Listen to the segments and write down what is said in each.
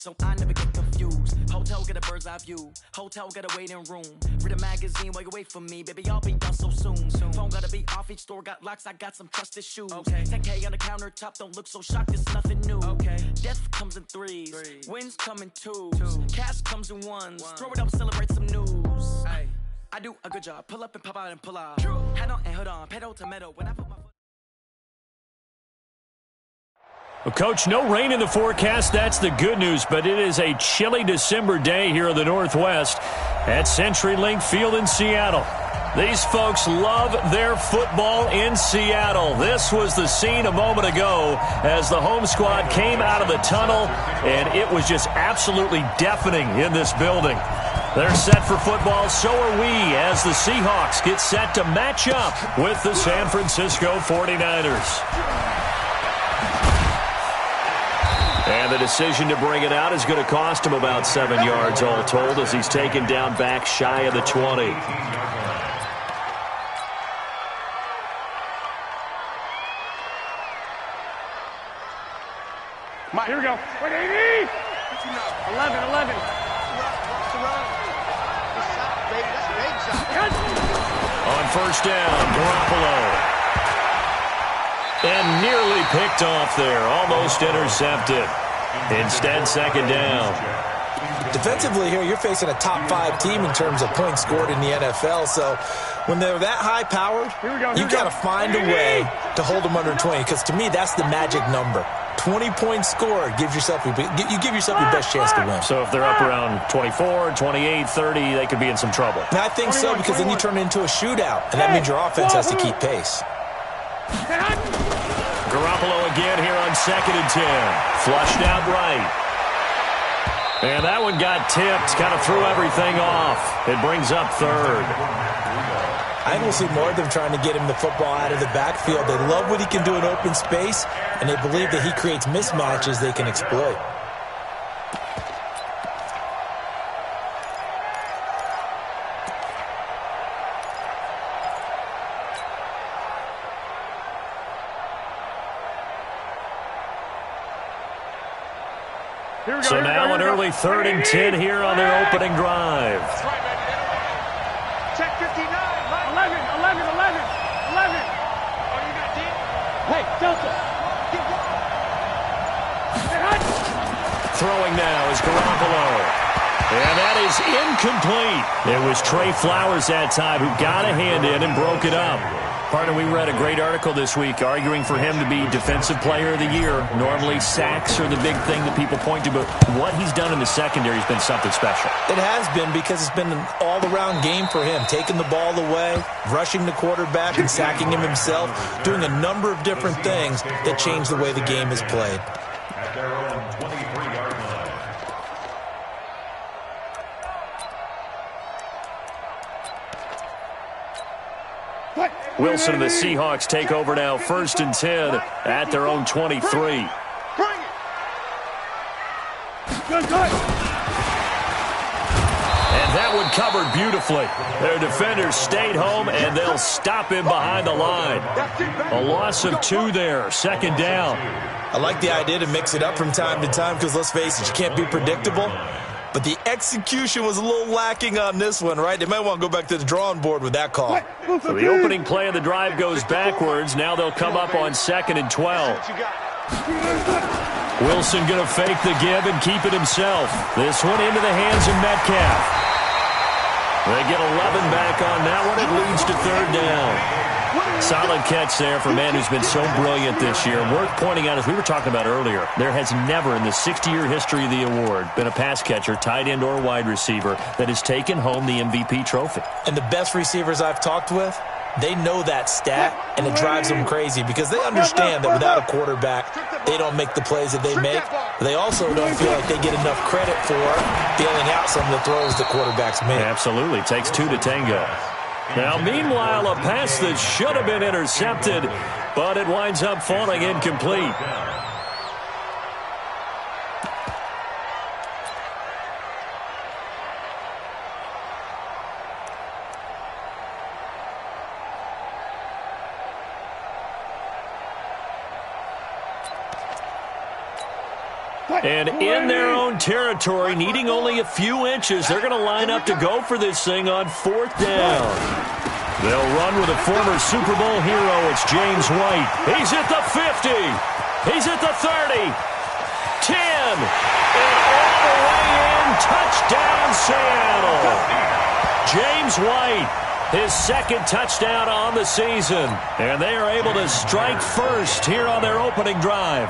So I never get confused. Hotel get a bird's eye view. Hotel get a waiting room. Read a magazine while you wait for me. Baby, I'll be done so soon. Phone gotta be off. Each store got locks. I got some trusted shoes. Okay. 10K on the countertop. Don't look so shocked. It's nothing new. Okay. Death comes in threes. Wins come in twos. Cash comes in ones. Throw it up, celebrate some news. Ay. I do a good job. Pull up and pop out and pull out. Head on and hood on. Pedal to metal. When I put my foot. Well, Coach, no rain in the forecast. That's the good news, but it is a chilly December day here in the Northwest at CenturyLink Field in Seattle. These folks love their football in Seattle. This was the scene a moment ago as the home squad came out of the tunnel, and it was just absolutely deafening in this building. They're set for football, so are we, as the Seahawks get set to match up with the San Francisco 49ers. And the decision to bring it out is going to cost him about 7 yards all told as he's taken down back shy of the 20. Here we go. 180! 11. On first down, Garoppolo. And nearly picked off there. Almost intercepted. Instead, second down. Defensively here, you're facing a top 5 team in terms of points scored in the NFL. So when they're that high-powered, you got to find a way to hold them under 20. Because to me, that's the magic number. 20 points scored gives yourself you give yourself your best chance to win. So if they're up around 24, 28, 30, they could be in some trouble. And I think so, because then you turn it into a shootout, and that means your offense has to keep pace. Garoppolo again here on 2nd and 10. Flushed out right. And that one got tipped, kind of threw everything off. It brings up 3rd. I think we'll see more of them trying to get him the football out of the backfield. They love what he can do in open space, and they believe that he creates mismatches they can exploit. So now an early 3rd and 10 here on their opening drive. Check 59. 11. Hey, Delta. Throwing now is Garoppolo. And that is incomplete. It was Trey Flowers that time who got a hand in and broke it up. Partner, we read a great article this week arguing for him to be Defensive Player of the Year. Normally, sacks are the big thing that people point to, but what he's done in the secondary has been something special. It has been, because it's been an all-around game for him, taking the ball away, rushing the quarterback and sacking him himself, doing a number of different things that change the way the game is played. Wilson and the Seahawks take over now, 1st and 10 at their own 23. Bring it. And that one covered beautifully. Their defenders stayed home, and they'll stop him behind the line. A loss of 2 there, 2nd down. I like the idea to mix it up from time to time, because let's face it, you can't be predictable. But the execution was a little lacking on this one, right? They might want to go back to the drawing board with that call. So the opening play of the drive goes backwards. Now they'll come up on 2nd and 12. Wilson going to fake the give and keep it himself. This one into the hands of Metcalf. They get 11 back on that one. It leads to 3rd down. Solid catch there for a man who's been so brilliant this year. Worth pointing out, as we were talking about earlier, there has never in the 60-year history of the award been a pass catcher, tight end, or wide receiver that has taken home the MVP trophy. And the best receivers I've talked with, they know that stat, and it drives them crazy because they understand that without a quarterback, they don't make the plays that they make. But they also don't feel like they get enough credit for bailing out some of the throws that quarterbacks make. Absolutely. It takes 2 to tango. Now, meanwhile, a pass that should have been intercepted, but it winds up falling incomplete. And in their own territory, needing only a few inches, they're going to line up to go for this thing on 4th down. They'll run with a former Super Bowl hero. It's James White. He's at the 50. He's at the 30. 10. And all the way in. Touchdown, Seattle. James White, his second touchdown on the season. And they are able to strike first here on their opening drive.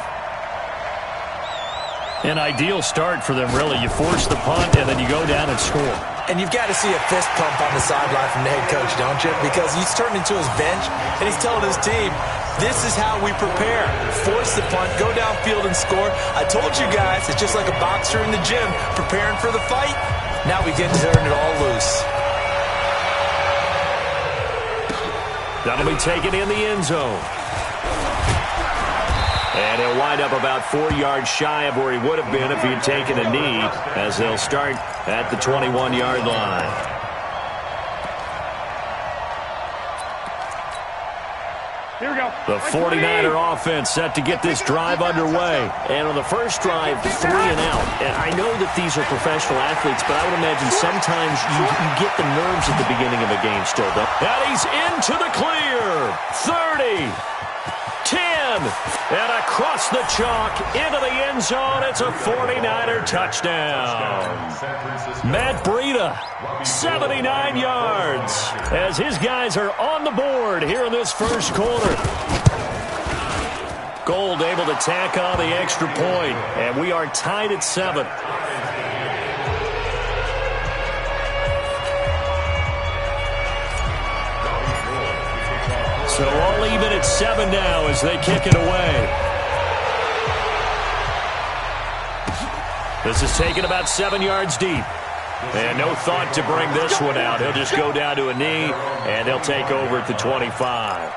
An ideal start for them, really. You force the punt, and then you go down and score. And you've got to see a fist pump on the sideline from the head coach, don't you? Because he's turned into his bench, and he's telling his team, this is how we prepare. Force the punt, go downfield and score. I told you guys, it's just like a boxer in the gym preparing for the fight. Now we get to turn it all loose. That'll be taken in the end zone. And he'll wind up about 4 yards shy of where he would have been if he had taken a knee, as they'll start at the 21-yard line. Here we go. The 49er offense set to get this drive underway. And on the first drive, 3 and out. And I know that these are professional athletes, but I would imagine sometimes you get the nerves at the beginning of a game still, though. And he's into the clear. 30. 10, and across the chalk into the end zone. It's a 49er touchdown. Matt Breida, 79 yards, as his guys are on the board here in this first quarter. Gold able to tack on the extra point, and we are tied at 7. So all even at 7 now as they kick it away. This is taken about 7 yards deep. And no thought to bring this one out. He'll just go down to a knee, and he'll take over at the 25.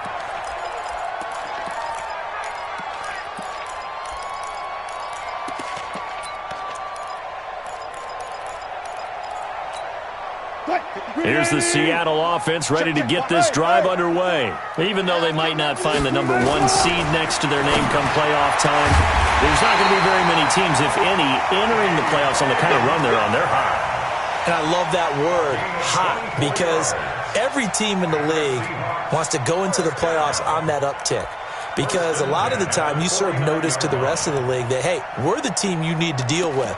Here's the Seattle offense ready to get this drive underway. Even though they might not find the number 1 seed next to their name come playoff time, there's not going to be very many teams, if any, entering the playoffs on the kind of run they're on. They're hot. And I love that word, hot, because every team in the league wants to go into the playoffs on that uptick. Because a lot of the time you serve notice to the rest of the league that, hey, we're the team you need to deal with.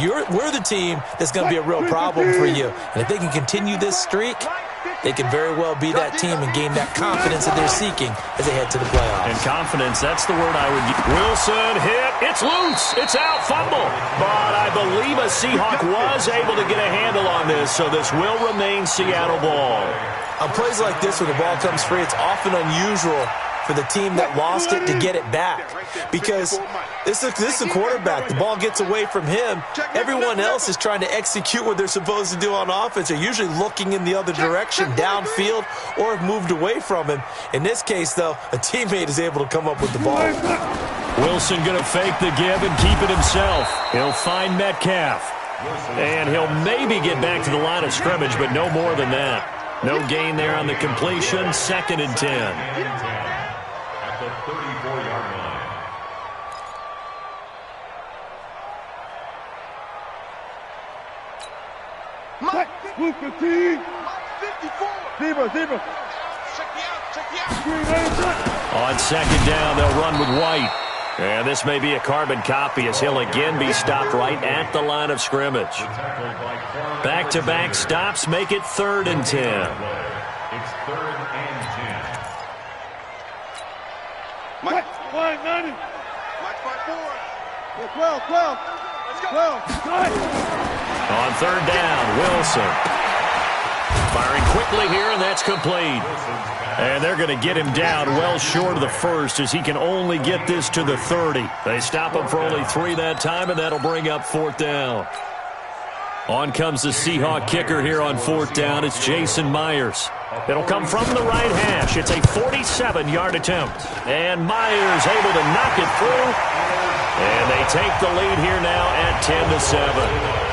We're the team that's going to be a real problem for you. And if they can continue this streak, they can very well be that team and gain that confidence that they're seeking as they head to the playoffs. And confidence, that's the word I would use. Wilson hit. It's loose. It's out. Fumble. But I believe a Seahawk was able to get a handle on this, so this will remain Seattle ball. On plays like this where the ball comes free, it's often unusual for the team that lost it to get it back. Because this is a quarterback. The ball gets away from him. Everyone else is trying to execute what they're supposed to do on offense. They're usually looking in the other direction, downfield, or have moved away from him. In this case, though, a teammate is able to come up with the ball. Wilson going to fake the give and keep it himself. He'll find Metcalf. And he'll maybe get back to the line of scrimmage, but no more than that. No gain there on the completion. 2nd and 10. The 34-yard line. Mike, Luke 15. Mike 54. Zebra. Check me out. On 2nd down, they'll run with White. And this may be a carbon copy as he'll again be stopped right at the line of scrimmage. Back-to-back stops make it 3rd and 10. It's 3rd and 10. Mike, 90. Mike 54. 12. Let's go. 12. On 3rd down, Wilson. Firing quickly here, and that's complete. And they're going to get him down well short of the first as he can only get this to the 30. They stop him for only 3 that time, and that'll bring up 4th down. On comes the Seahawk kicker here on 4th down. It's Jason Myers. It'll come from the right hash. It's a 47-yard attempt. And Myers able to knock it through. And they take the lead here now at 10-7.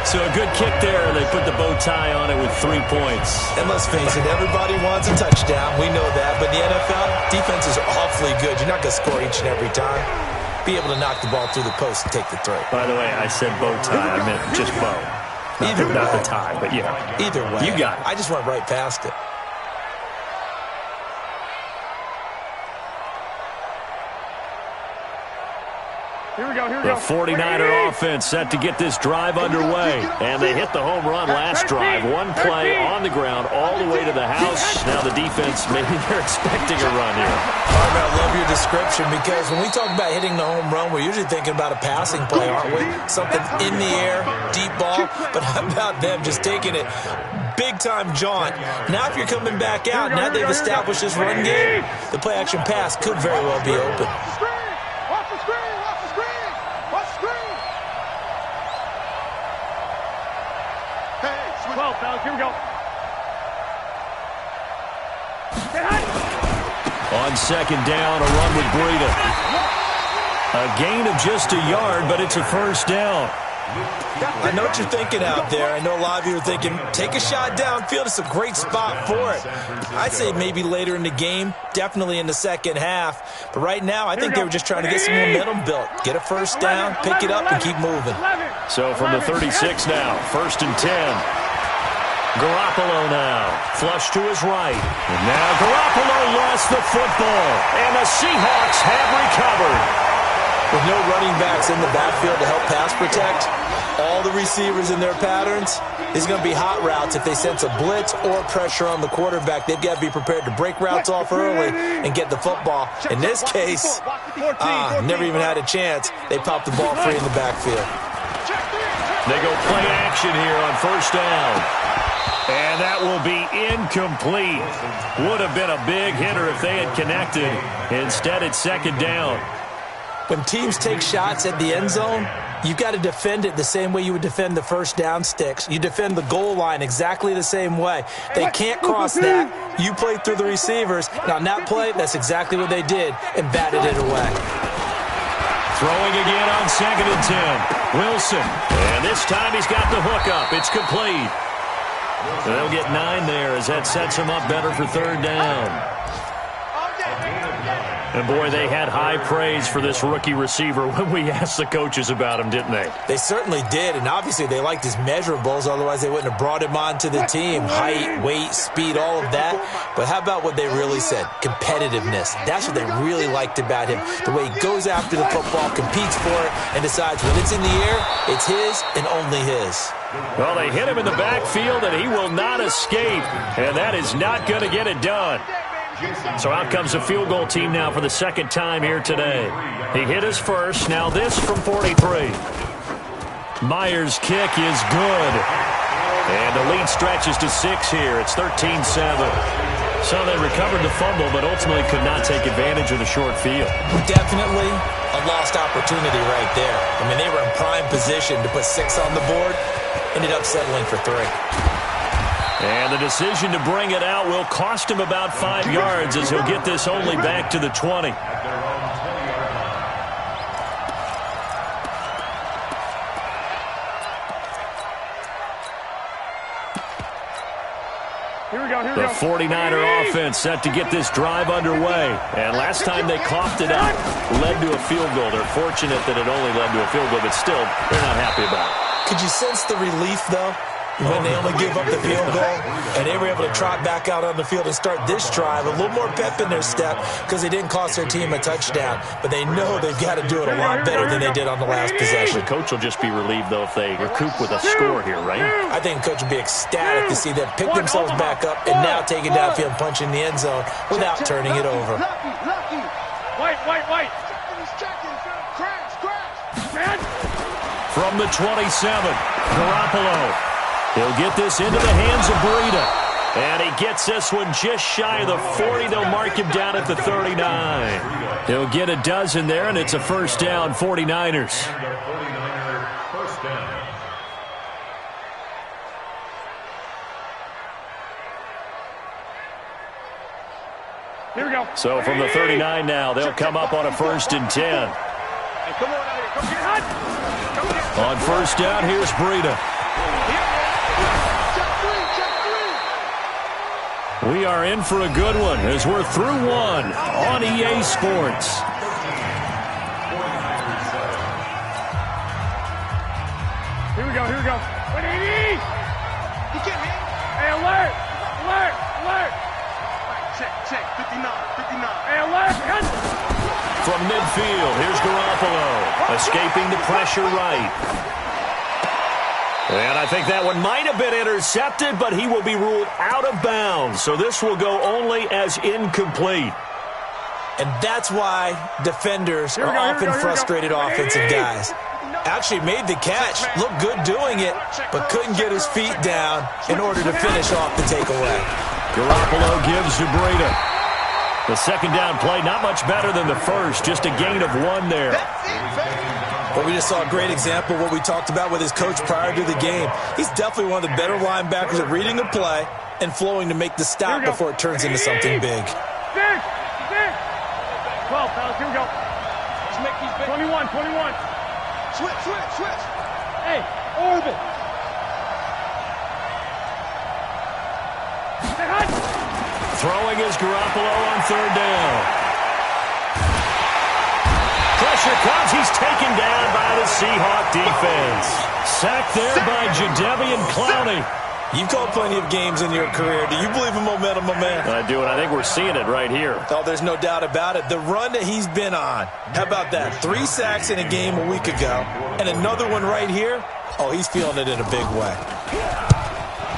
So a good kick there. They put the bow tie on it with 3 points. And let's face it, everybody wants a touchdown. We know that. But the NFL, defenses are awfully good. You're not going to score each and every time. be able to knock the ball through the post and take the three. By the way, I said bow tie. I meant just bow. Not the tie, but yeah. Either way. You got it. I just went right past it. The 49er offense set to get this drive underway. And they hit the home run last drive. One play on the ground all the way to the house. Now the defense, maybe they're expecting a run here. I love your description because when we talk about hitting the home run, we're usually thinking about a passing play, aren't we? Something in the air, deep ball. But how about them just taking it big-time jaunt? Now if you're coming back out, now they've established this run game, the play-action pass could very well be open. Here we go. On second down, a run with Breida. A gain of just a yard, but it's a first down. I know what you're thinking out there. I know a lot of you are thinking, take a shot downfield. It's a great spot for it. I'd say maybe later in the game, definitely in the second half. But right now, I think they were just trying to get some momentum built. Get a first down, pick it up, and keep moving. So from the 36 now, 1st and 10. Garoppolo now, flush to his right. And now Garoppolo lost the football, and the Seahawks have recovered. With no running backs in the backfield to help pass protect, all the receivers in their patterns, there's going to be hot routes if they sense a blitz or pressure on the quarterback. They've got to be prepared to break routes off early and get the football. In this case, never even had a chance. They popped the ball free in the backfield. They go play action here on first down. And that will be incomplete. Would have been a big hitter if they had connected. Instead, it's second down. When teams take shots at the end zone, you've got to defend it the same way you would defend the first down sticks. You defend the goal line exactly the same way. They can't cross that. You play through the receivers. And on that play, that's exactly what they did and batted it away. Throwing again on 2nd and 10. Wilson. And this time he's got the hook up. It's complete. So they'll get 9 there as that sets them up better for third down. And, boy, they had high praise for this rookie receiver when we asked the coaches about him, didn't they? They certainly did, and obviously they liked his measurables. Otherwise, they wouldn't have brought him onto the team. Height, weight, speed, all of that. But how about what they really said? Competitiveness. That's what they really liked about him. The way he goes after the football, competes for it, and decides when it's in the air, it's his and only his. Well, they hit him in the backfield, and he will not escape. And that is not going to get it done. So out comes a field goal team now for the second time here today. He hit his first. Now this from 43. Myers' kick is good. And the lead stretches to 6 here. It's 13-7. So they recovered the fumble, but ultimately could not take advantage of the short field. Definitely a lost opportunity right there. I mean, they were in prime position to put 6 on the board. Ended up settling for 3. And the decision to bring it out will cost him about 5 yards as he'll get this only back to the 20. The 49er offense set to get this drive underway. And last time they coughed it out, led to a field goal. They're fortunate that it only led to a field goal, but still, they're not happy about it. Could you sense the relief, though, when they only gave up the field goal and they were able to trot back out on the field and start this drive? A little more pep in their step because they didn't cost their team a touchdown, but they know they've got to do it a lot better than they did on the last possession. The coach will just be relieved, though, if they recoup with a score here, right? I think the coach will be ecstatic to see them pick themselves back up and now take it downfield and punch in the end zone without turning it over. White. From the 27, Garoppolo. He'll get this into the hands of Breida. And he gets this one just shy of the 40. They'll mark him down at the 39. He'll get a dozen there, and it's a first down, 49ers. Here we go. So from the 39 now, they'll come up on a 1st and 10. Come on, come get hot. On first down, here's Breida. We are in for a good one as we're through one on EA Sports. Here we go. 180! He can't hit. Hey, alert! Check. 59. Hey, alert! From midfield, here's Garoppolo, escaping the pressure right. And I think that one might have been intercepted, but he will be ruled out of bounds. So this will go only as incomplete. And that's why defenders are often frustrated offensive guys. Actually made the catch, looked good doing it, but couldn't get his feet down in order to finish off the takeaway. Garoppolo gives to Breida. The second down play, not much better than the first, just a gain of 1 there. But we just saw a great example of what we talked about with his coach prior to the game. He's definitely one of the better linebackers at reading a play and flowing to make the stop before it turns into something big. 12, fellas, here we go. Let's make these big. 21. Switch. Hey, orbit. Hey, hut. Throwing is Garoppolo on third down. Pressure comes. He's taken down by the Seahawk defense. Sacked there by Jadeveon Clowney. You've called plenty of games in your career. Do you believe in momentum, my man? I do, and I think we're seeing it right here. Oh, there's no doubt about it. The run that he's been on. How about that? 3 sacks in a game a week ago, and another one right here. Oh, he's feeling it in a big way.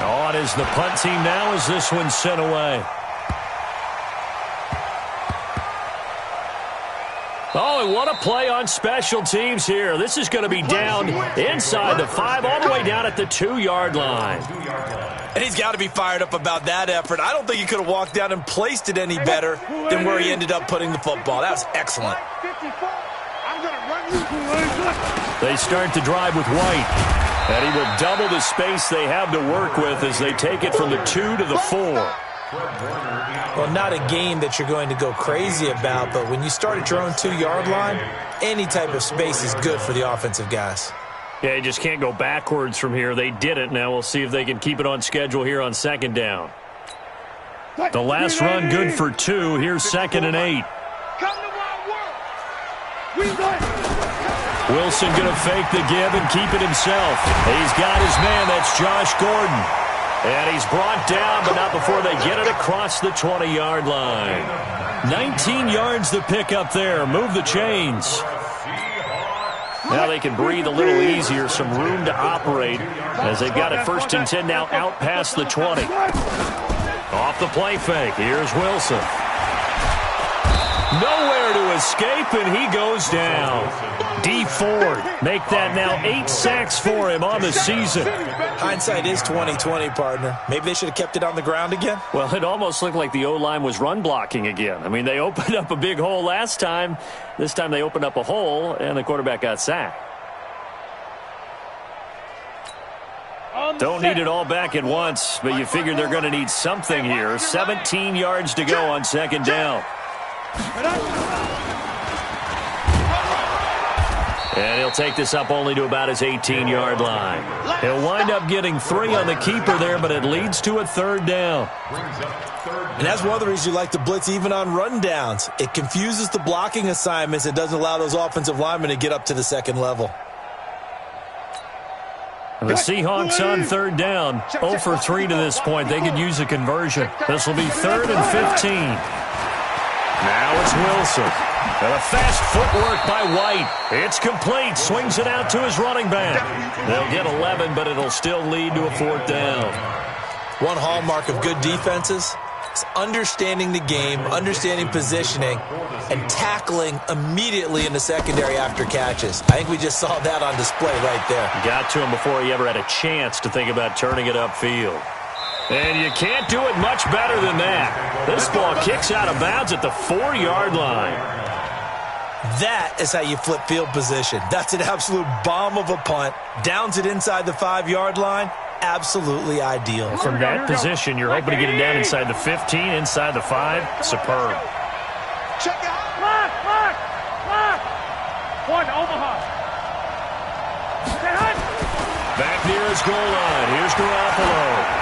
On is the punt team now as this one's sent away. Oh, and what a play on special teams here. This is going to be down inside the 5, all the way down at the 2-yard line. And he's got to be fired up about that effort. I don't think he could have walked down and placed it any better than where he ended up putting the football. That was excellent. They start the drive with White. And he will double the space they have to work with as they take it from the 2 to the 4. Well, not a game that you're going to go crazy about, but when you start at your own 2-yard line, any type of space is good for the offensive guys. Yeah, you just can't go backwards from here. They did it. Now we'll see if they can keep it on schedule here on second down. The last run good for 2. Here's 2nd and 8. Wilson going to fake the give and keep it himself. He's got his man. That's Josh Gordon. And he's brought down, but not before they get it across the 20-yard line. 19 yards to pick up there. Move the chains. Now they can breathe a little easier, some room to operate as they've got it 1st and 10 now out past the 20. Off the play fake. Here's Wilson. Nowhere to escape, and he goes down. Dee Ford make that now 8 sacks for him on the season. Hindsight is 20/20, partner. Maybe they should have kept it on the ground again. Well, it almost looked like the O-line was run blocking again. I mean, they opened up a big hole last time. This time they opened up a hole, and the quarterback got sacked. Don't need it all back at once, but you figure they're going to need something here. 17 yards to go on second down. And he'll take this up only to about his 18-yard line. He'll wind up getting 3 on the keeper there, but it leads to a 3rd down. And that's one of the reasons you like to blitz even on rundowns. It confuses the blocking assignments. It doesn't allow those offensive linemen to get up to the second level. The Seahawks on 3rd down. 0 for 3 to this point. They could use a conversion. This will be 3rd and 15. Now it's Wilson. And a fast footwork by White. It's complete. Swings it out to his running back. They'll get 11, but it'll still lead to a 4th down. One hallmark of good defenses is understanding the game, understanding positioning, and tackling immediately in the secondary after catches. I think we just saw that on display right there. Got to him before he ever had a chance to think about turning it upfield. And you can't do it much better than that. This ball kicks out of bounds at the 4-yard line. That is how you flip field position. That's an absolute bomb of a punt. Downs it inside the 5-yard line. Absolutely ideal. From that position, you're hoping to get it down inside the 15, inside the 5. Superb. Check it out. Lock. 1, Omaha. Back near his goal line. Here's Garoppolo.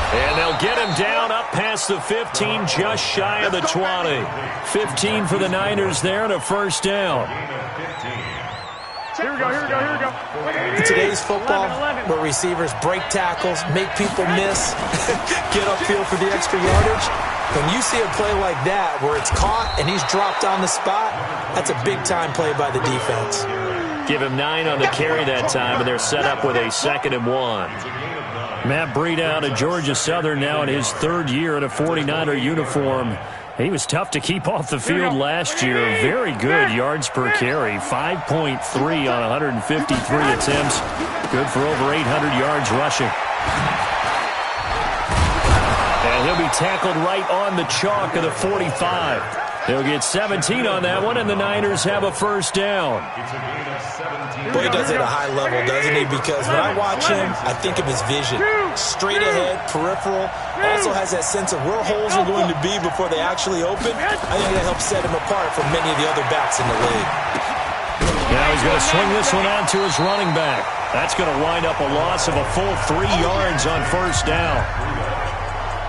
And they'll get him down up past the 15, just shy of the 20. 15 for the Niners there and a 1st down. Here we go. In today's football, where receivers break tackles, make people miss, get upfield for the extra yardage, when you see a play like that where it's caught and he's dropped on the spot, that's a big-time play by the defense. Give him 9 on the carry that time, and they're set up with a 2nd and 1. Matt Breida out of Georgia Southern now in his 3rd year in a 49er uniform. He was tough to keep off the field last year. Very good yards per carry, 5.3 on 153 attempts. Good for over 800 yards rushing. And he'll be tackled right on the chalk of the 45. He'll get 17 on that one, and the Niners have a first down. Boy, he does it at a high level, doesn't he? Because when I watch him, I think of his vision. Straight ahead, peripheral. Also has that sense of where holes are going to be before they actually open. I think that helps set him apart from many of the other backs in the league. Now he's going to swing this one out to his running back. That's going to wind up a loss of a full 3 yards on first down.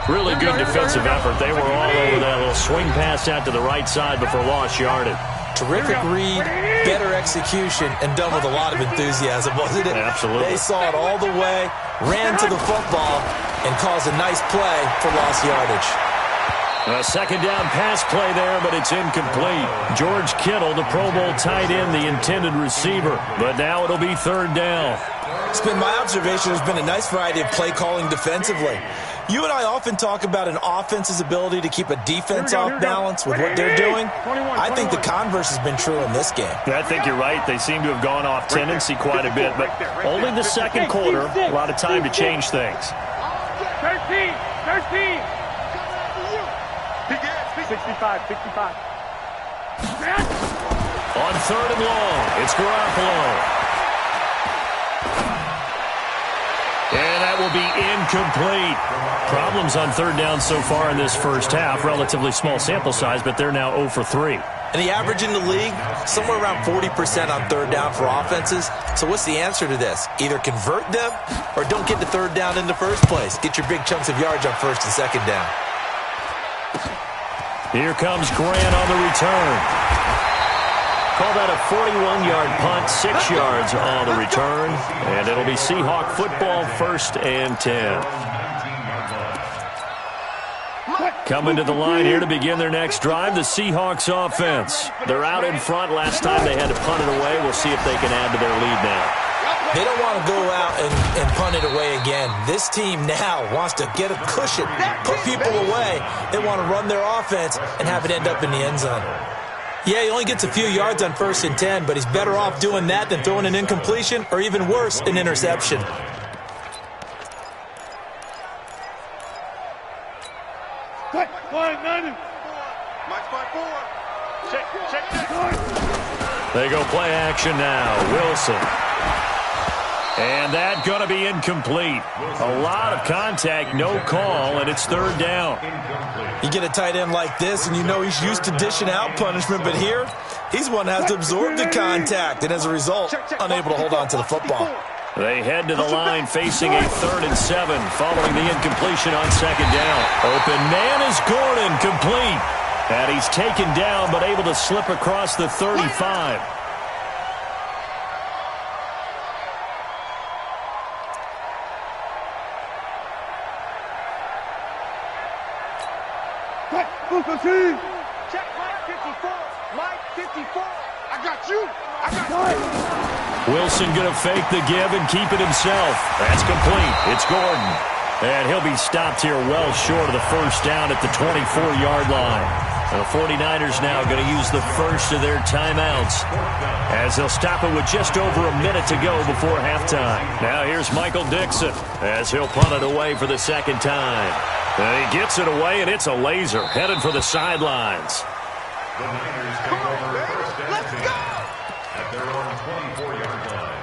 Really good defensive effort. They were all over that little swing pass out to the right side before lost yardage. Terrific read, better execution, and done with a lot of enthusiasm, wasn't it? Absolutely. They saw it all the way, ran to the football, and caused a nice play for lost yardage. A 2nd down pass play there, but it's incomplete. George Kittle, the Pro Bowl tight end, the intended receiver. But now it'll be 3rd down. It's been my observation there's been a nice variety of play calling defensively. You and I often talk about an offense's ability to keep a defense off balance with what they're doing. I think the converse has been true in this game. I think you're right. They seem to have gone off tendency quite a bit, but only the 2nd quarter, a lot of time to change things. 13. 65. On 3rd and long, it's Garoppolo. And that will be incomplete. Problems on 3rd down so far in this first half. Relatively small sample size, but they're now 0 for 3. And the average in the league, somewhere around 40% on 3rd down for offenses. So what's the answer to this? Either convert them or don't get to 3rd down in the first place. Get your big chunks of yards on 1st and 2nd down. Here comes Grant on the return. Call that a 41-yard punt, 6 yards on the return. And it'll be Seahawk football, 1st and 10. Coming to the line here to begin their next drive, the Seahawks offense. They're out in front. Last time they had to punt it away. We'll see if they can add to their lead now. They don't want to go out and punt it away again. This team now wants to get a cushion, put people away. They want to run their offense and have it end up in the end zone. Yeah, he only gets a few yards on 1st and 10, but he's better off doing that than throwing an incompletion or even worse, an interception. They go play action now. Wilson. And that's going to be incomplete. A lot of contact, no call, and it's 3rd down. You get a tight end like this, and you know he's used to dishing out punishment, but here, he's one that has to absorb the contact, and as a result, unable to hold on to the football. They head to the line facing a 3rd and 7 following the incompletion on 2nd down. Open man is Gordon, complete. And he's taken down, but able to slip across the 35. Check Mike 54. I got you. Wilson going to fake the give and keep it himself. That's complete. It's Gordon. And he'll be stopped here well short of the first down at the 24-yard line. The 49ers now going to use the first of their timeouts as they'll stop it with just over a minute to go before halftime. Now here's Michael Dixon as he'll punt it away for the 2nd time. And he gets it away, and it's a laser headed for the sidelines. The Niners take over 1st and 10 at their own 24-yard line.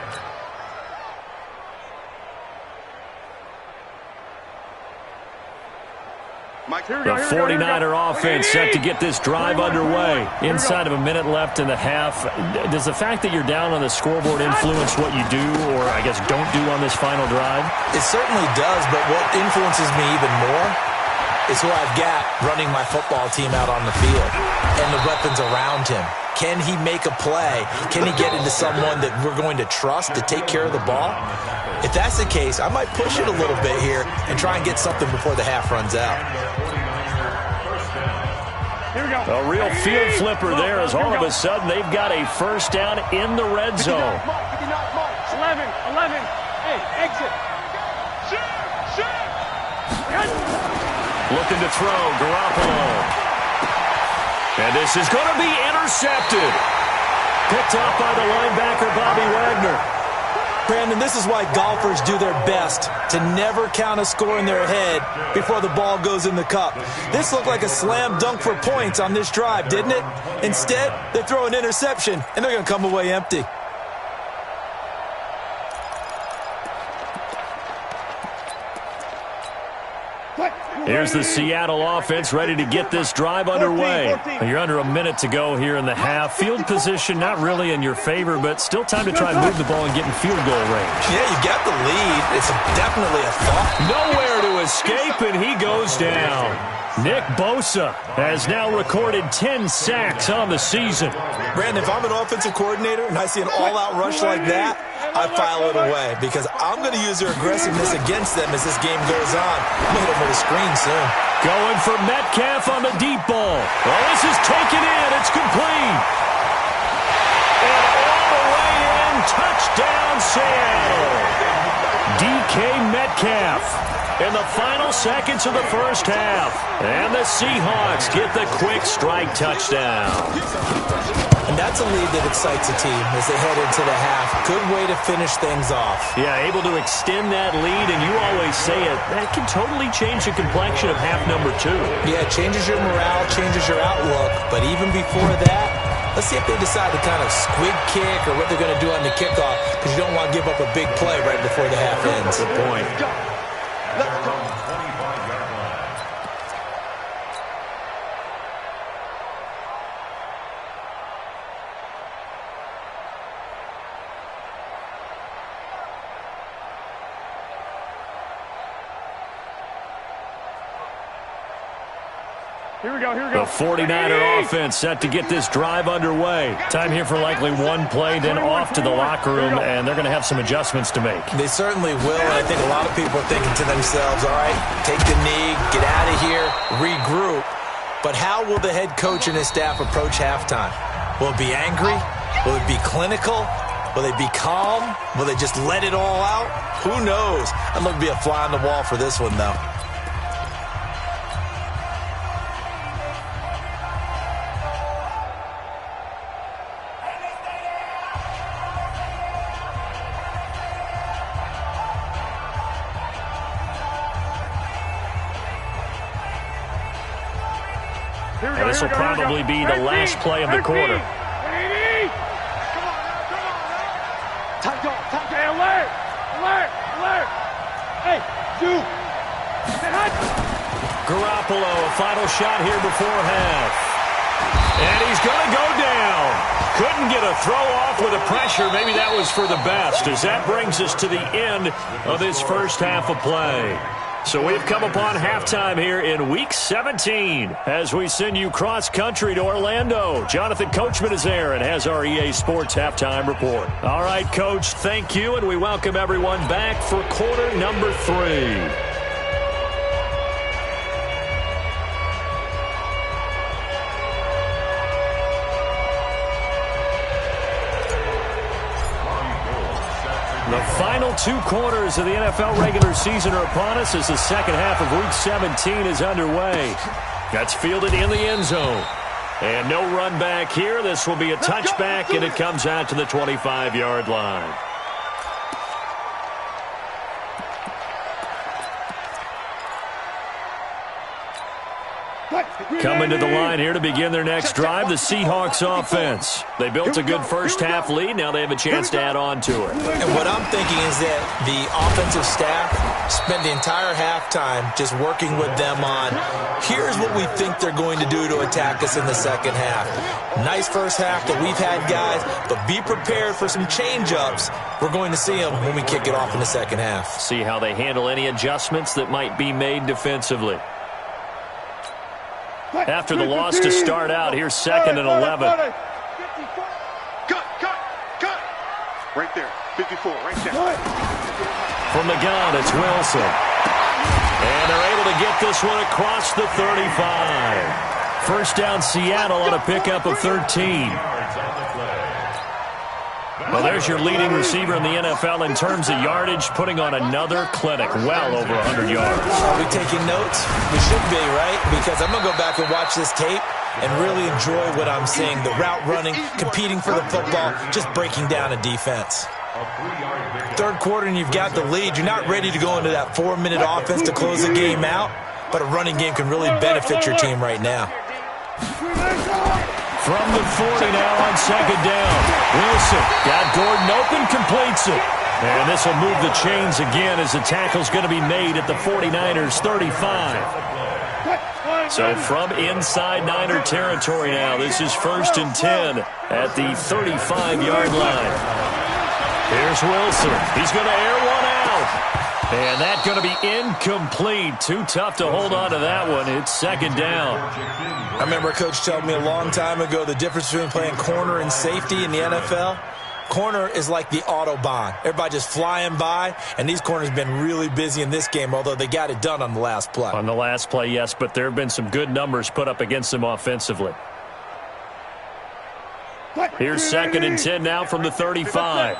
The 49er offense set to get this drive underway. Inside of a minute left in the half. Does the fact that you're down on the scoreboard influence what you do or, I guess, don't do on this final drive? It certainly does, but what influences me even more is who I've got running my football team out on the field and the weapons around him. Can he make a play? Can he get into someone that we're going to trust to take care of the ball? If that's the case, I might push it a little bit here and try and get something before the half runs out. A real field flipper there as all of a sudden they've got a first down in the red zone. 11, hey, exit. Looking to throw, Garoppolo. And this is going to be intercepted. Picked off by the linebacker, Bobby Wagner. Brandon, this is why golfers do their best to never count a score in their head before the ball goes in the cup. This looked like a slam dunk for points on this drive, didn't it? Instead, they throw an interception, and they're going to come away empty. Here's the Seattle offense ready to get this drive underway. You're under a minute to go here in the half. Field position not really in your favor, but still time to try and move the ball and get in field goal range. Yeah, you got the lead. It's definitely a thought. Nowhere to escape, and he goes down. Nick Bosa has now recorded 10 sacks on the season. Brandon, if I'm an offensive coordinator and I see an all-out rush like that, I file it away because I'm going to use their aggressiveness against them as this game goes on. I'm going to hit them with a screen soon. Going for Metcalf on the deep ball. Well, this is taken in. It's complete. And all the way in, touchdown Seattle. DK Metcalf in the final seconds of the first half. And the Seahawks get the quick strike touchdown. And that's a lead that excites a team as they head into the half. Good way to finish things off. Yeah, able to extend that lead, and you always say it, that can totally change the complexion of half number 2. Yeah, it changes your morale, changes your outlook. But even before that, let's see if they decide to kind of squib kick or what they're going to do on the kickoff, because you don't want to give up a big play right before the half ends. Good point. Here we go. The 49er offense set to get this drive underway. Time here for likely one play, then off to the locker room, and they're going to have some adjustments to make. They certainly will, and I think a lot of people are thinking to themselves, all right, take the knee, get out of here, regroup. But how will the head coach and his staff approach halftime? Will it be angry? Will it be clinical? Will they be calm? Will they just let it all out? Who knows? I'd love to be a fly on the wall for this one, though. And this will probably be the last play of the quarter. Hey, you. Garoppolo, a final shot here before half. And he's going to go down. Couldn't get a throw off with the pressure. Maybe that was for the best, as that brings us to the end of this first half of play. So we've come upon halftime here in Week 17 as we send you cross-country to Orlando. Jonathan Coachman is there and has our EA Sports halftime report. All right, Coach, thank you, and we welcome everyone back for quarter number 3. The final 2 quarters of the NFL regular season are upon us as the second half of Week 17 is underway. That's fielded in the end zone. And no run back here. This will be a touchback, and it comes out to the 25-yard line. Coming to the line here to begin their next drive, the Seahawks offense. They built a good first half lead. Now they have a chance to add on to it. And what I'm thinking is that the offensive staff spent the entire halftime just working with them on, here's what we think they're going to do to attack us in the second half. Nice first half that we've had, guys, but be prepared for some change-ups. We're going to see them when we kick it off in the second half. See how they handle any adjustments that might be made defensively. After the loss to start out, here's 2nd and 11. Right there. 54, right there. From the gun, it's Wilson. And they're able to get this one across the 35. First down, Seattle on a pickup of 13. Well, there's your leading receiver in the NFL in terms of yardage, putting on another clinic, well over 100 yards. Are we taking notes? We should be, right? Because I'm going to go back and watch this tape and really enjoy what I'm seeing. The route running, competing for the football, just breaking down a defense. Third quarter and you've got the lead. You're not ready to go into that 4-minute offense to close the game out, but a running game can really benefit your team right now. From the 40 now on second down. Wilson got Gordon open, completes it. And this will move the chains again as the tackle's going to be made at the 49ers 35. So from inside Niner territory now, this is 1st and 10 at the 35-yard line. Here's Wilson. He's going to air one out. And that's going to be incomplete. Too tough to hold on to that one. It's second down. I remember a coach telling me a long time ago the difference between playing corner and safety in the NFL. Corner is like the Autobahn. Everybody just flying by, and these corners have been really busy in this game, although they got it done on the last play. On the last play, yes, but there have been some good numbers put up against them offensively. Here's 2nd and 10 now from the 35.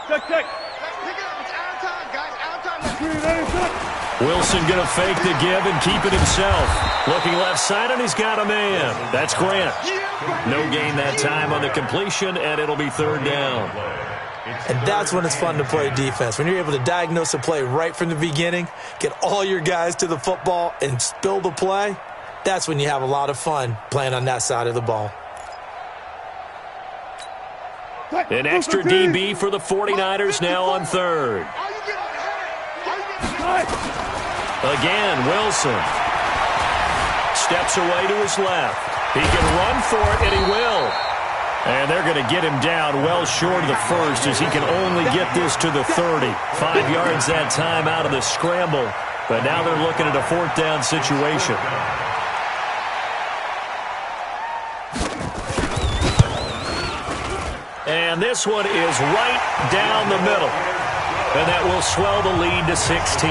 Wilson going to fake the give and keep it himself. Looking left side, and he's got a man. That's Grant. No gain that time on the completion, and it'll be 3rd down. And that's when it's fun to play defense. When you're able to diagnose a play right from the beginning, get all your guys to the football, and spill the play, that's when you have a lot of fun playing on that side of the ball. An extra DB for the 49ers now on 3rd. Again, Wilson steps away to his left. He can run for it, and he will. And they're going to get him down well short of the 1st as he can only get this to the 30. 5 yards that time out of the scramble. But now they're looking at a 4th down situation. And this one is right down the middle. And that will swell the lead to 16.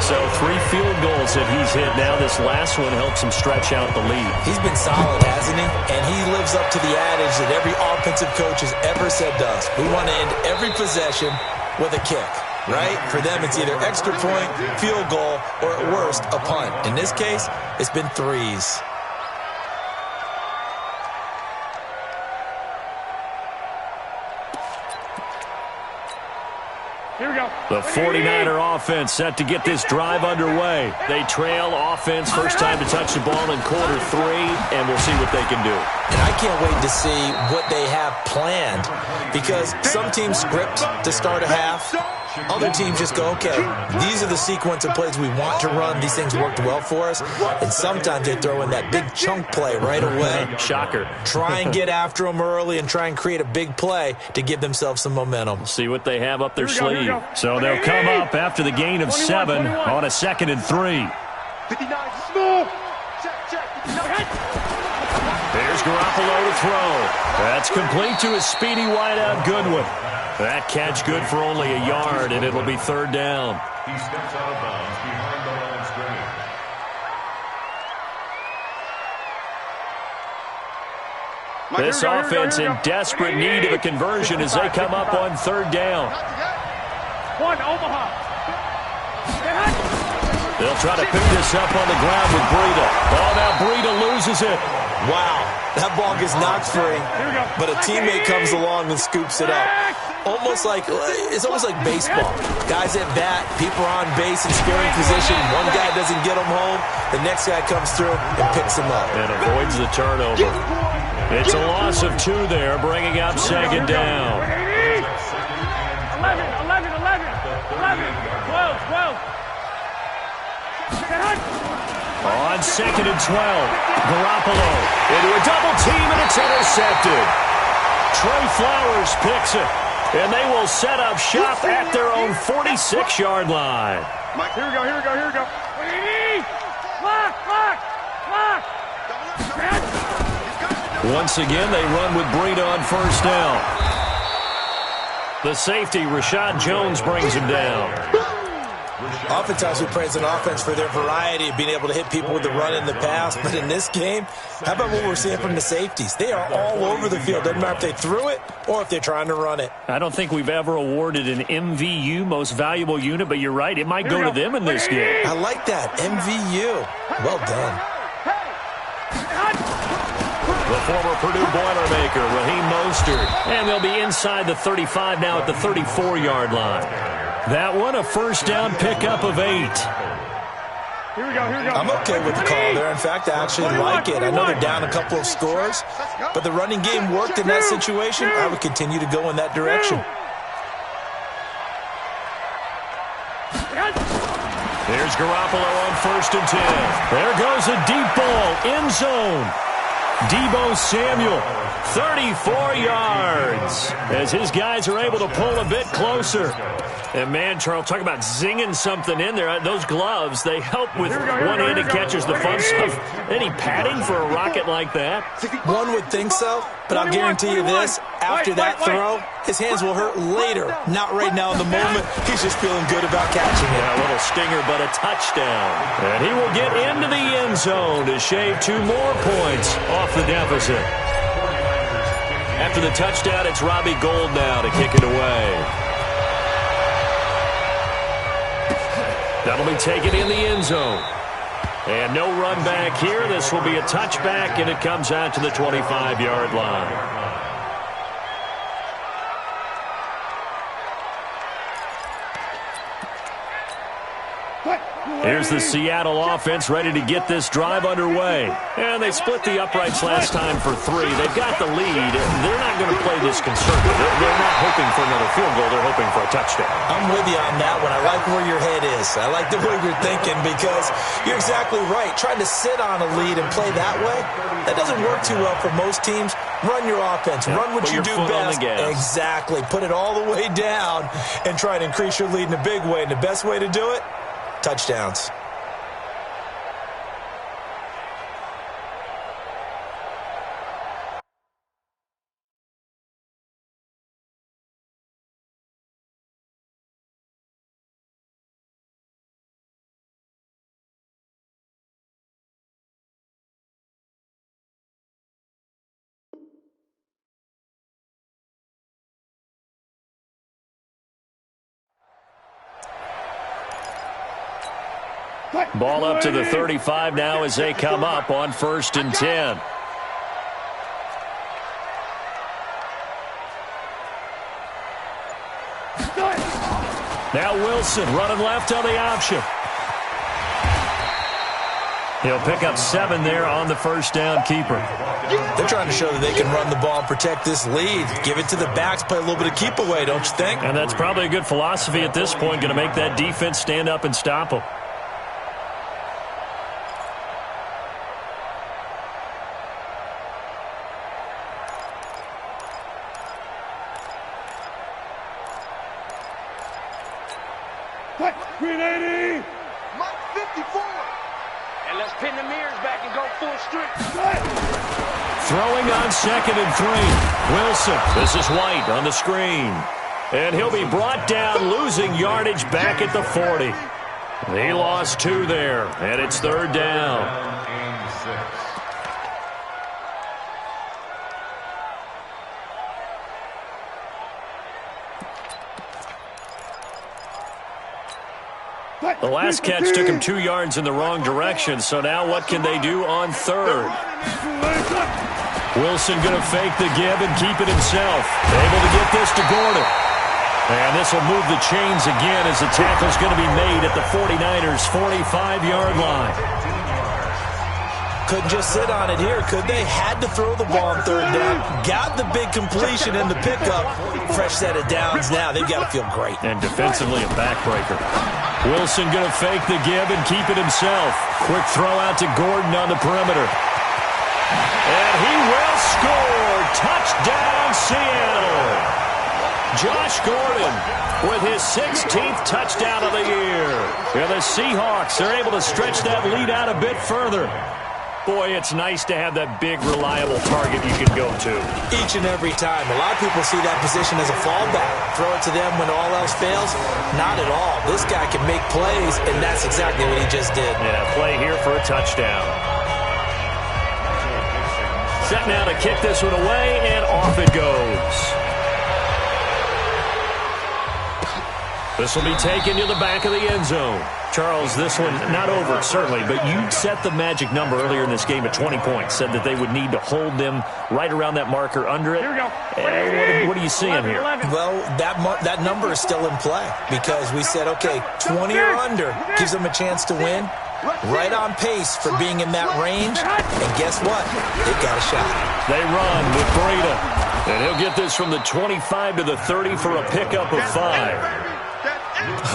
So 3 field goals that he's hit now. This last one helps him stretch out the lead. He's been solid, hasn't he? And he lives up to the adage that every offensive coach has ever said to us. We want to end every possession with a kick, right? For them, it's either extra point, field goal, or at worst, a punt. In this case, it's been 3s. Here we go. The 49er offense set to get this drive underway. They trail offense, first time to touch the ball in quarter 3, and we'll see what they can do. And I can't wait to see what they have planned, because some teams script to start a half. Other teams just go, okay, these are the sequence of plays we want to run. These things worked well for us. And sometimes they throw in that big chunk play right away. Shocker. Try and get after them early and try and create a big play to give themselves some momentum. See what they have up their sleeve. So they'll come up after the gain of 7 on a 2nd and 3. 59, small. Check. There's Garoppolo to throw. That's complete to his speedy wideout Goodwin. That catch good for only a yard, and it'll be 3rd down. He steps out of bounds behind the line of scrimmage. This offense in desperate need of a conversion as they come up on 3rd down. One, Omaha. They'll try to pick this up on the ground with Breida. Oh, now Breida loses it. Wow, that ball gets knocked free, but a teammate comes along and scoops it up. It's almost like baseball. Guys at bat, people are on base in scoring position. One guy doesn't get them home. The next guy comes through and picks them up. And avoids the turnover. It's a loss of 2 there, bringing up 2nd down. 12. On 2nd and 12, Garoppolo into a double team, and it's intercepted. Trey Flowers picks it, and they will set up shop at their own 46-yard line. Mike, here we go. Lock. Once again, they run with Breida on 1st down. The safety, Rashad Jones, brings him down. Oftentimes we praise an offense for their variety of being able to hit people with the run in the pass. But in this game, how about what we're seeing from the safeties? They are all over the field. Doesn't matter if they threw it or if they're trying to run it. I don't think we've ever awarded an MVU, most valuable unit, but you're right. It might go to them in this game. I like that. MVU. Well done. The former Purdue Boilermaker, Raheem Mostert. And they'll be inside the 35 now at the 34-yard line. That one, a first down pickup of 8. Here we go. I'm okay with the call there. In fact, I actually like it. I know they're down a couple of scores, but the running game worked in that situation. I would continue to go in that direction. There's Garoppolo on 1st and 10. There goes a deep ball, end zone. Deebo Samuel, 34 yards, as his guys are able to pull a bit closer. And, man, Charles, talk about zinging something in there. Those gloves, they help with one-handed catches, the fun stuff. Any padding for a rocket like that? One would think so, but I'll guarantee you this. After that throw, his hands will hurt later, not right now in the moment. He's just feeling good about catching it. Yeah, a little stinger, but a touchdown. And he will get into the end zone to shave 2 more points off the deficit. After the touchdown, it's Robbie Gould now to kick it away. That'll be taken in the end zone. And no run back here. This will be a touchback, and it comes out to the 25-yard line. Here's the Seattle offense ready to get this drive underway. And they split the uprights last time for 3. They've got the lead. They're not going to play this conservative. They're not hoping for another field goal. They're hoping for a touchdown. I'm with you on that one. I like where your head is. I like the way you're thinking because you're exactly right. Trying to sit on a lead and play that way, that doesn't work too well for most teams. Run your offense. Run what you do best. Exactly. Put it all the way down and try to increase your lead in a big way. And the best way to do it, touchdowns. Ball up to the 35 now as they come up on 1st and 10. Now Wilson running left on the option. He'll pick up 7 there on the first down keeper. They're trying to show that they can run the ball and protect this lead. Give it to the backs, play a little bit of keep away, don't you think? And that's probably a good philosophy at this point, going to make that defense stand up and stop them. Mike 54. And let's pin the mirrors back and go full strength. Throwing on 2nd and 3. Wilson. This is White on the screen. And he'll be brought down, losing yardage back at the 40. He lost 2 there, and it's 3rd down. The last catch took him 2 yards in the wrong direction, so now what can they do on 3rd? Wilson going to fake the give and keep it himself. Able to get this to Gordon. And this will move the chains again as the tackle's going to be made at the 49ers' 45-yard line. Couldn't just sit on it here, could they? Had to throw the ball on 3rd down. Got the big completion in the pickup. Fresh set of downs now. They've got to feel great. And defensively a backbreaker. Wilson going to fake the give and keep it himself. Quick throw out to Gordon on the perimeter. And he will score. Touchdown, Seattle. Josh Gordon with his 16th touchdown of the year. And the Seahawks are able to stretch that lead out a bit further. Boy, it's nice to have that big, reliable target you can go to. Each and every time. A lot of people see that position as a fallback. Throw it to them when all else fails. Not at all. This guy can make plays, and that's exactly what he just did. Yeah, play here for a touchdown. Set now to kick this one away, and off it goes. This will be taken to the back of the end zone. Charles, this one not over, certainly, but you set the magic number earlier in this game at 20 points. Said that they would need to hold them right around that marker under it. Here we go. What are you seeing here? 11. Well, that number is still in play because we said, okay, 20 or under gives them a chance to win. Right on pace for being in that range. And guess what? They've got a shot. They run with Breida. And he'll get this from the 25 to the 30 for a pickup of 5.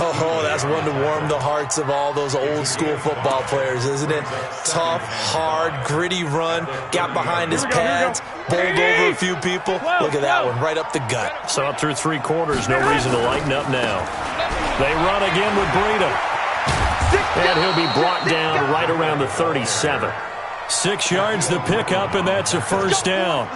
Oh, that's one to warm the hearts of all those old-school football players, isn't it? Tough, hard, gritty run. Got behind his pads, bowled over a few people. Look at that one, right up the gut. So up through 3 quarters, no reason to lighten up now. They run again with Breida. And he'll be brought down right around the 37. 6 yards the pickup, and that's a first down.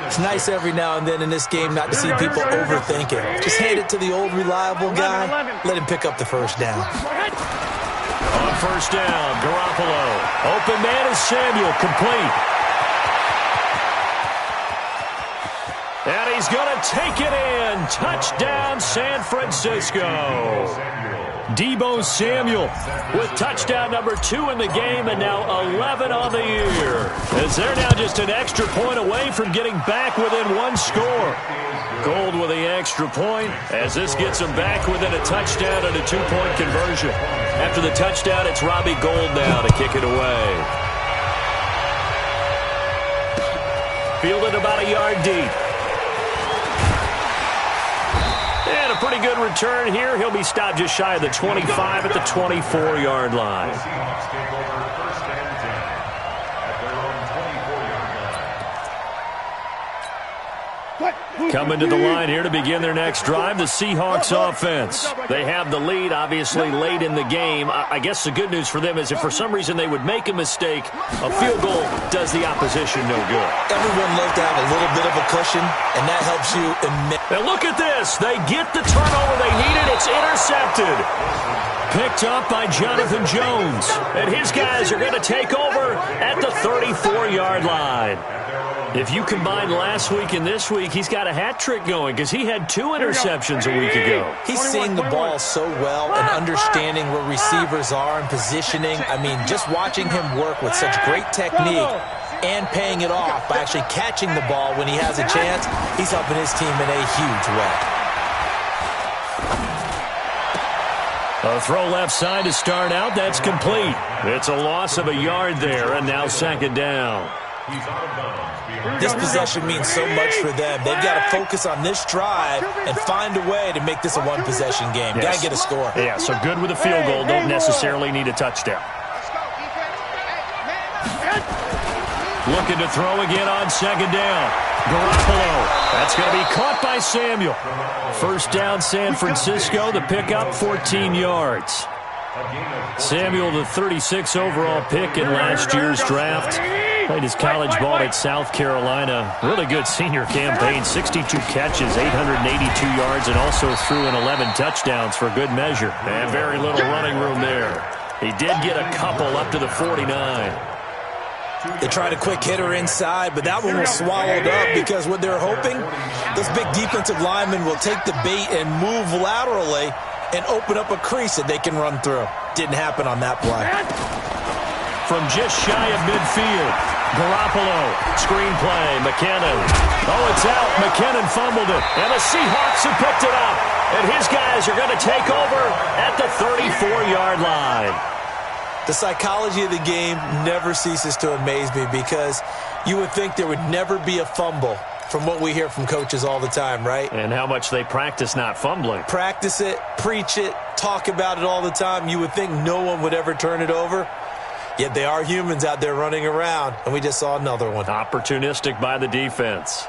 It's nice every now and then in this game not to see people overthink it. Just hand it to the old reliable guy. Let him pick up the first down. On first down, Garoppolo. Open man is Samuel, complete. And he's going to take it in. Touchdown, San Francisco. Deebo Samuel with touchdown number 2 in the game, and now 11 on the year. As they're now just an extra point away from getting back within 1 score. Gold with the extra point as this gets them back within a touchdown and a 2-point conversion. After the touchdown, it's Robbie Gould now to kick it away. Fielded about a yard deep. And a pretty good return here. He'll be stopped just shy of the 25 at the 24-yard line. Coming to the line here to begin their next drive, the Seahawks offense. They have the lead, obviously, late in the game. I guess the good news for them is if for some reason they would make a mistake, a field goal does the opposition no good. Everyone loves to have a little bit of a cushion, and that helps you immensely. Now look at this. They get the turnover they needed. It's intercepted. Picked up by Jonathan Jones. And his guys are going to take over at the 34-yard line. If you combine last week and this week, he's got a hat trick going because he had 2 interceptions a week ago. He's seeing the ball so well and understanding where receivers are and positioning. I mean, just watching him work with such great technique and paying it off by actually catching the ball when he has a chance, he's helping his team in a huge way. A throw left side to start out. That's complete. It's a loss of a yard there, and now 2nd down. This possession means so much for them. They've got to focus on this drive and find a way to make this a one-possession game. Yes. Got to get a score. Yeah, so good with a field goal. Don't necessarily need a touchdown. Looking to throw again on 2nd down. Garoppolo. That's going to be caught by Samuel. First down, San Francisco. The pickup, 14 yards. Samuel, the 36 overall pick in last year's draft. Played his college ball at South Carolina. Really good senior campaign. 62 catches, 882 yards, and also threw in 11 touchdowns for good measure. And very little running room there. He did get a couple up to the 49. They tried a quick hitter inside, but that one was swallowed up because what they're hoping, those big defensive linemen will take the bait and move laterally and open up a crease that they can run through. Didn't happen on that play. From just shy of midfield, Garoppolo, screen play, McKinnon. Oh, it's out. McKinnon fumbled it, and the Seahawks have picked it up. And his guys are going to take over at the 34-yard line. The psychology of the game never ceases to amaze me because you would think there would never be a fumble from what we hear from coaches all the time, right? And how much they practice not fumbling. Practice it, preach it, talk about it all the time. You would think no one would ever turn it over. Yet they are humans out there running around, and we just saw another one. Opportunistic by the defense.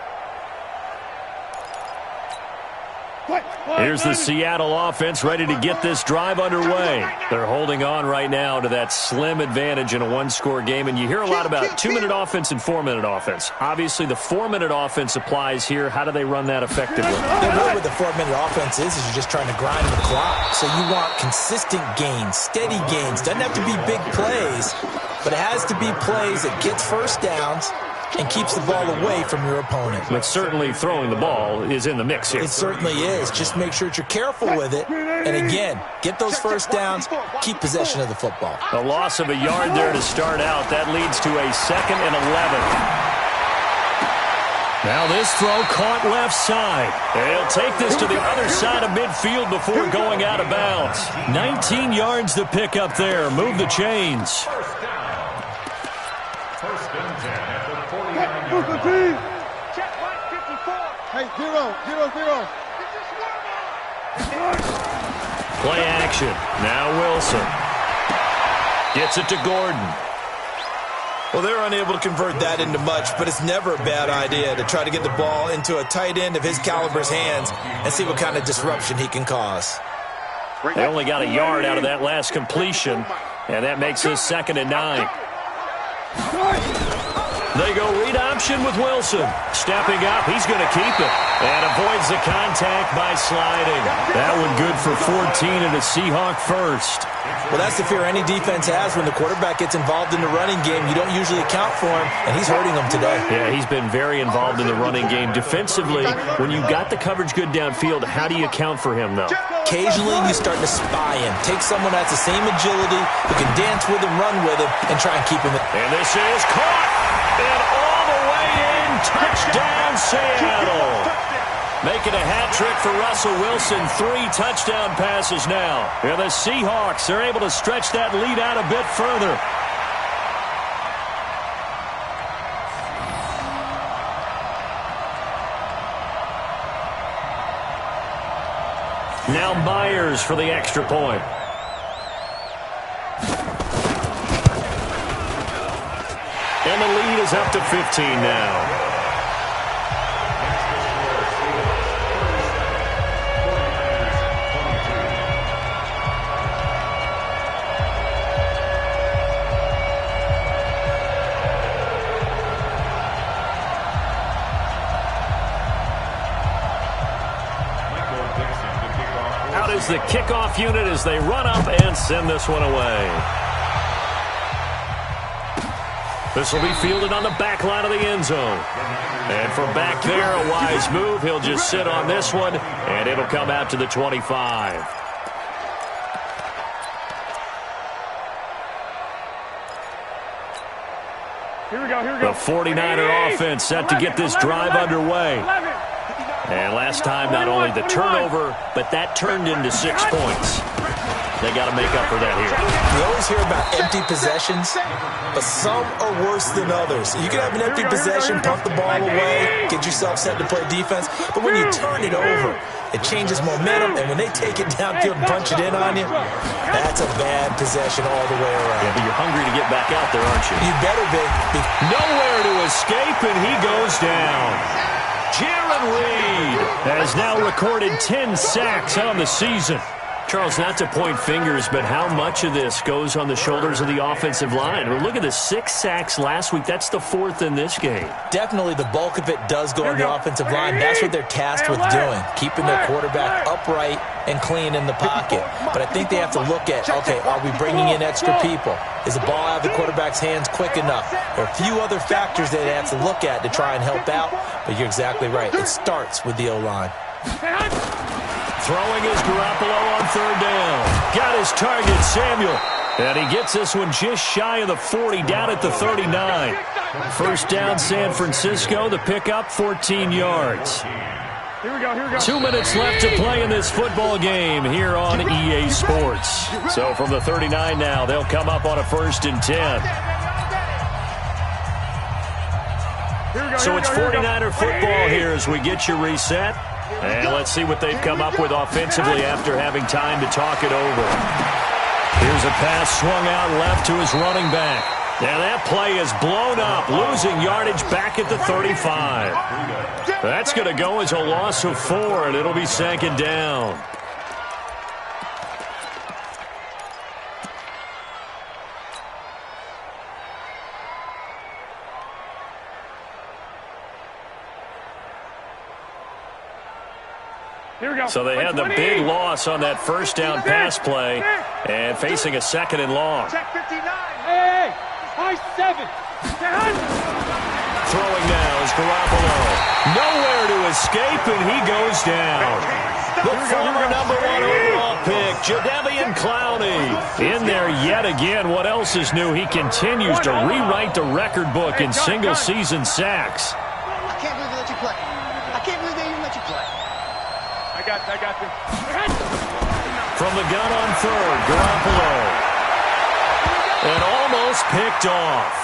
Here's the Seattle offense ready to get this drive underway. They're holding on right now to that slim advantage in a one-score game, and you hear a lot about 2-minute offense and 4-minute offense. Obviously, the 4-minute offense applies here. How do they run that effectively? The way with the 4-minute offense is you're just trying to grind the clock. So you want consistent gains, steady gains. Doesn't have to be big plays, but it has to be plays that gets first downs and keeps the ball away from your opponent. But certainly throwing the ball is in the mix here. It certainly is. Just make sure that you're careful with it. And again, get those first downs, keep possession of the football. A loss of a yard there to start out. That leads to a 2nd and 11. Now this throw caught left side. They'll take this to the other side of midfield before going out of bounds. 19 yards to pick up there. Move the chains. First and 10 at the 49-yard line. Check right 54. Hey, 0-0-0. Play action. Now Wilson. Gets it to Gordon. Well, they're unable to convert that into much, but it's never a bad idea to try to get the ball into a tight end of his caliber's hands and see what kind of disruption he can cause. They only got a yard out of that last completion, and that makes this 2nd and 9. They go read option with Wilson. Stepping up, he's going to keep it. And avoids the contact by sliding. That one good for 14 and a Seahawk first. Well, that's the fear any defense has when the quarterback gets involved in the running game. You don't usually account for him, and he's hurting them today. Yeah, he's been very involved in the running game. Defensively, when you've got the coverage good downfield, how do you account for him, though? Occasionally, you start to spy him. Take someone that's the same agility, who can dance with him, run with him, and try and keep him. And this is caught. And all the way in. Touchdown, Seattle. Making a hat trick for Russell Wilson. 3 touchdown passes now. And the Seahawks are able to stretch that lead out a bit further. Now Myers for the extra point. And the lead is up to 15 now. Out is the kickoff unit as they run up and send this one away. This will be fielded on the back line of the end zone. And from back there, a wise move. He'll just sit on this one, and it'll come out to the 25. Here we go. The 49er offense set to get this drive underway. And last time, not only the turnover, but that turned into 6 points. They got to make up for that here. You always hear about empty possessions, but some are worse than others. You can have an empty possession, pump the ball away, get yourself set to play defense, but when you turn it over, it changes momentum, and when they take it downfield and punch it in on you, that's a bad possession all the way around. Yeah, but you're hungry to get back out there, aren't you? You better be. Nowhere to escape, and he goes down. Jaron Reed has now recorded 10 sacks on the season. Charles, not to point fingers, but how much of this goes on the shoulders of the offensive line? Well, look at the 6 sacks last week. That's the 4th in this game. Definitely the bulk of it does go on the offensive line. That's what they're tasked with doing, keeping their quarterback upright and clean in the pocket. But I think they have to look at, okay, are we bringing in extra people? Is the ball out of the quarterback's hands quick enough? There are a few other factors that they have to look at to try and help out, but you're exactly right. It starts with the O-line. Throwing is Garoppolo on 3rd down. Got his target, Samuel. And he gets this one just shy of the 40, down at the 39. First down, San Francisco. The pickup, 14 yards. Here we go. 2 minutes left to play in this football game here on EA Sports. So from the 39 now, they'll come up on a 1st and 10. So it's 49er football here as we get you reset. And let's see what they've come up with offensively after having time to talk it over. Here's a pass swung out left to his running back. And that play is blown up, losing yardage back at the 35. That's going to go as a loss of 4, and it'll be 2nd down. Here we go. So they had the big loss on that first down pass play and facing a 2nd and long. Check 59. Hey, high 7. Throwing now is Garoppolo. Nowhere to escape, and he goes down. The former number 1 overall pick, Jadeveon Clowney. In there yet again. What else is new? He continues to rewrite the record book in single-season sacks. I can't believe they let you play. I can't believe they even let you play. I got you. From the gun on 3rd, Garoppolo. And almost picked off.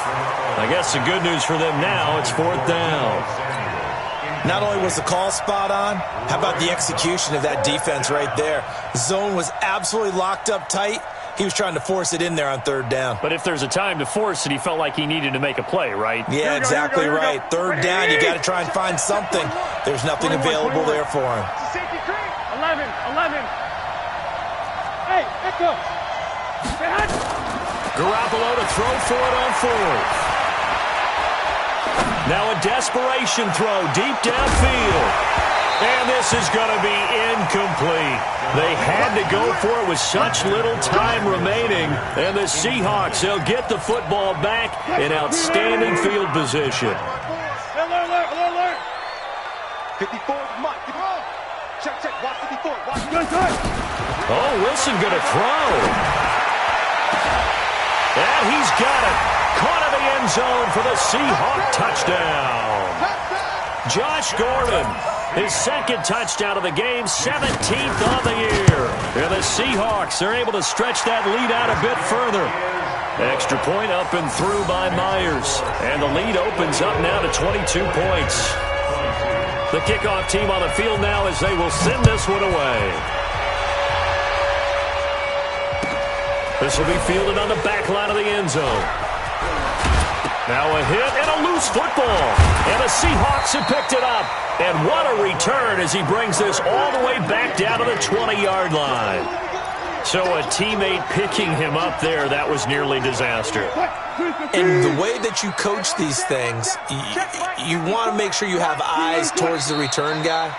I guess the good news for them now, it's 4th down. Not only was the call spot on, how about the execution of that defense right there? The zone was absolutely locked up tight. He was trying to force it in there on 3rd down. But if there's a time to force it, he felt like he needed to make a play, right? Yeah, exactly right. 3rd down, you got to try and find something. There's nothing available there for him. 11. Hey, Echo. Garoppolo to throw for it on 4th. Now a desperation throw deep downfield. And this is going to be incomplete. They had to go for it with such little time remaining. And the Seahawks, they'll get the football back in outstanding field position. Alert. 54, Mike. Check. Watch 54. Watch. Oh, Wilson going to throw. And he's got it. Caught in the end zone for the Seahawk touchdown. Josh Gordon, his 2nd touchdown of the game, 17th on the year. And the Seahawks are able to stretch that lead out a bit further. Extra point up and through by Myers. And the lead opens up now to 22 points. The kickoff team on the field now as they will send this one away. This will be fielded on the back line of the end zone. Now a hit and a loose football. And the Seahawks have picked it up. And what a return as he brings this all the way back down to the 20-yard line. So a teammate picking him up there, that was nearly disaster. And the way that you coach these things, you want to make sure you have eyes towards the return guy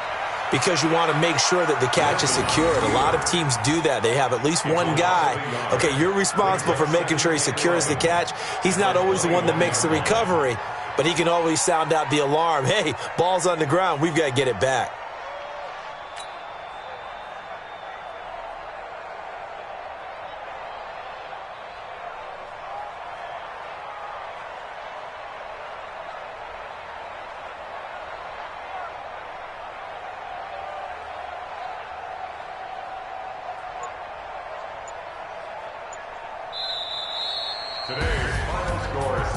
because you want to make sure that the catch is secured. A lot of teams do that. They have at least one guy. Okay, you're responsible for making sure he secures the catch. He's not always the one that makes the recovery, but he can always sound out the alarm. Hey, ball's on the ground. We've got to get it back.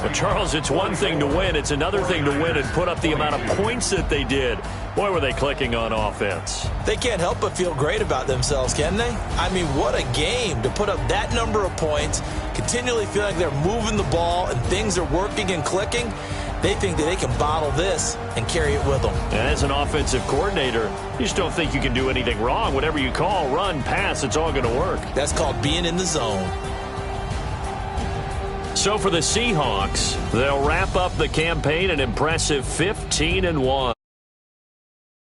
But Charles, it's one thing to win. It's another thing to win and put up the amount of points that they did. Boy, were they clicking on offense. They can't help but feel great about themselves, can they? I mean, what a game to put up that number of points, continually feel like they're moving the ball and things are working and clicking. They think that they can bottle this and carry it with them. And as an offensive coordinator, you just don't think you can do anything wrong. Whatever you call, run, pass, it's all going to work. That's called being in the zone. So for the Seahawks, they'll wrap up the campaign an impressive 15-1.